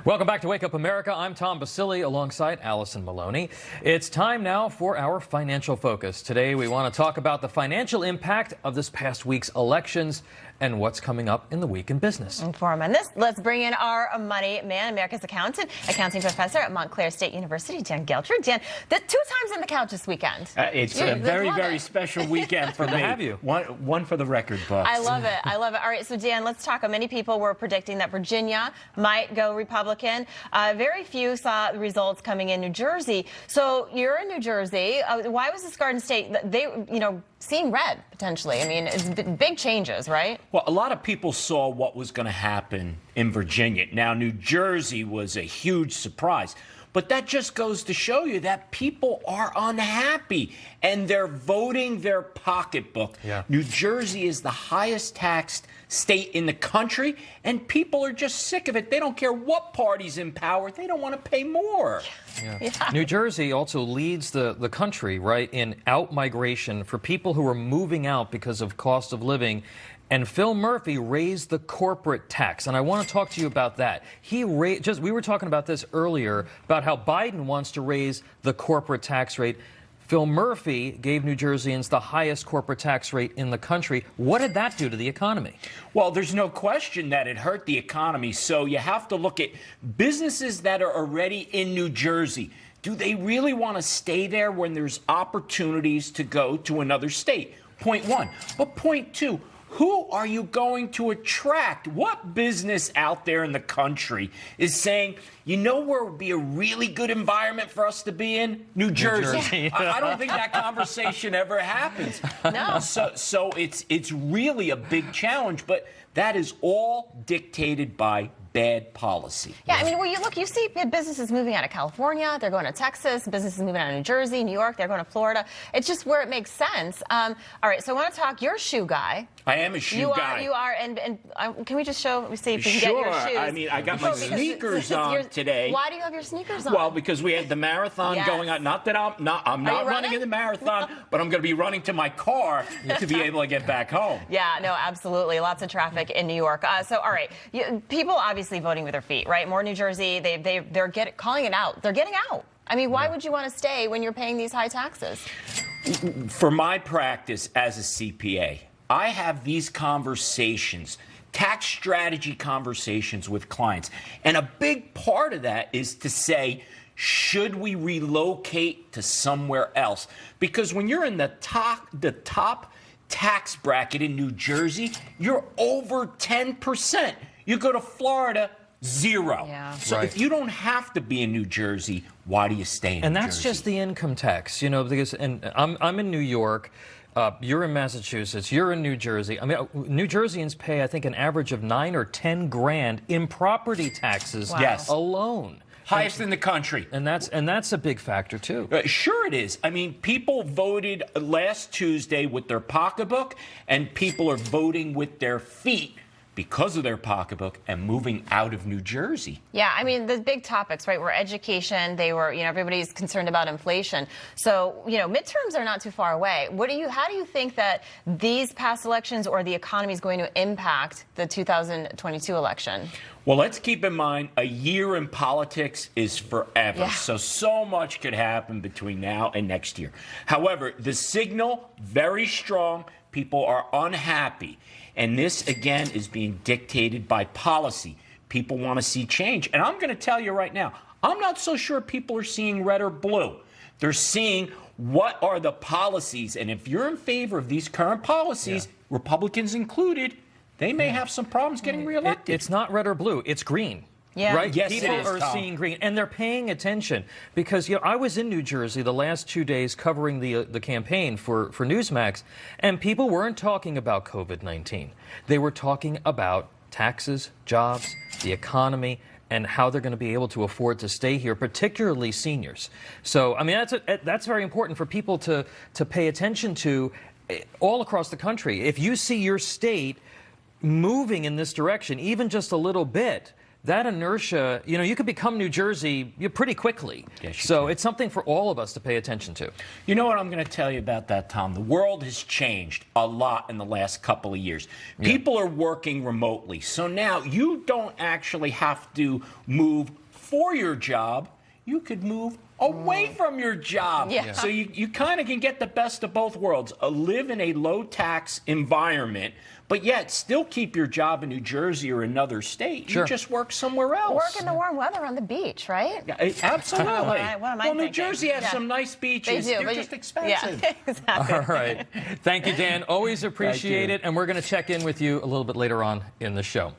Welcome back to Wake Up America. I'm Tom Basile alongside Alison Maloni. It's time now for our financial focus. Today we want to talk about the financial impact of this past week's elections and what's coming up in the week in business. And for on this, let's bring in our money man, America's accounting professor at Montclair State University, Dan Geltrude. Dan, 2 times on the couch this weekend. It's a very special weekend for me. To have you. One for the record books. I love it. I love it. All right, so Dan, let's talk. Many people were predicting that Virginia might go Republican. Very few saw the results coming in New Jersey. So you're in New Jersey. Why was this Garden State? They, seeing red potentially. I mean, it's big changes, right? Well, a lot of people saw what was going to happen in Virginia. Now, New Jersey was a huge surprise. But that just goes to show you that people are unhappy and they're voting their pocketbook. Yeah. New Jersey is the highest taxed state in the country, and people are just sick of it. They don't care what party's in power. They don't want to pay more. Yeah. New Jersey also leads the country, right, in out-migration for people who are moving out because of cost of living. And Phil Murphy raised the corporate tax, and I want to talk to you about that. We were talking about this earlier, about how Biden wants to raise the corporate tax rate. Phil Murphy gave New Jerseyans the highest corporate tax rate in the country. What did that do to the economy? Well, there's no question that it hurt the economy. So you have to look at businesses that are already in New Jersey. Do they really want to stay there when there's opportunities to go to another state? Point one. But point two, who are you going to attract? What business out there in the country is saying, you know where would be a really good environment for us to be in? New Jersey. I don't think that conversation ever happens. No. So it's really a big challenge, but that is all dictated by bad policy. Yeah, I mean, well, you see businesses moving out of California, they're going to Texas, businesses moving out of New Jersey, New York, they're going to Florida. It's just where it makes sense. All right, so I want to talk, you're a shoe guy. I am a shoe guy. You are, and can we just see if we can get your shoes? Sure. I mean, I got my sneakers on today. Why do you have your sneakers on? Well, because we had the marathon going on. Not that I'm not running in the marathon, but I'm going to be running to my car to be able to get back home. Yeah, no, absolutely. Lots of traffic in New York. So, all right, people obviously voting with their feet, right? More New Jersey, they're calling it out. They're getting out. I mean, why would you want to stay when you're paying these high taxes? For my practice as a CPA, I have these conversations, tax strategy conversations with clients. And a big part of that is to say, should we relocate to somewhere else? Because when you're in the top tax bracket in New Jersey, you're over 10%. You go to Florida, 0. Yeah. So if you don't have to be in New Jersey, why do you stay in New Jersey? And that's just the income tax, because I'm in New York. You're in Massachusetts. You're in New Jersey. I mean, New Jerseyans pay, I think, an average of $9 or $10 grand in property taxes alone. Highest in the country. And that's a big factor, too. Sure it is. I mean, people voted last Tuesday with their pocketbook, and people are voting with their feet because of their pocketbook and moving out of New Jersey. Yeah, I mean, the big topics, right, were education. They were, everybody's concerned about inflation. So, midterms are not too far away. How do you think that these past elections or the economy is going to impact the 2022 election? Well, let's keep in mind a year in politics is forever. Yeah. So much could happen between now and next year. However, the signal, very strong. People are unhappy. And this, again, is being dictated by policy. People want to see change. And I'm going to tell you right now, I'm not so sure people are seeing red or blue. They're seeing what are the policies. And if you're in favor of these current policies, Republicans included, they may have some problems getting reelected. It's not red or blue. It's green. Yeah. Right? Yes, People it is, are Tom. seeing green, and they're paying attention because I was in New Jersey the last 2 days covering the campaign for NewsMax, and people weren't talking about COVID-19. They were talking about taxes, jobs, the economy, and how they're going to be able to afford to stay here, particularly seniors. So, I mean, that's very important for people to pay attention to all across the country. If you see your state moving in this direction, even just a little bit, that inertia, you know, you could become New Jersey pretty quickly. Yes, you so can. it's something for all of us to pay attention to. You know what I'm going to tell you about that, Tom? The world has changed a lot in the last couple of years. People are working remotely. So now you don't actually have to move for your job. You could move away from your job. Yeah. So you kind of can get the best of both worlds. Live in a low-tax environment, but yet still keep your job in New Jersey or another state. Sure. You just work somewhere else. Work in the warm weather on the beach, right? Yeah, absolutely. What am I Well, New thinking? Jersey has Yeah. some nice beaches. They do. They're just expensive. Yeah, exactly. All right. Thank you, Dan. Always appreciate you. it. And we're going to check in with you a little bit later on in the show.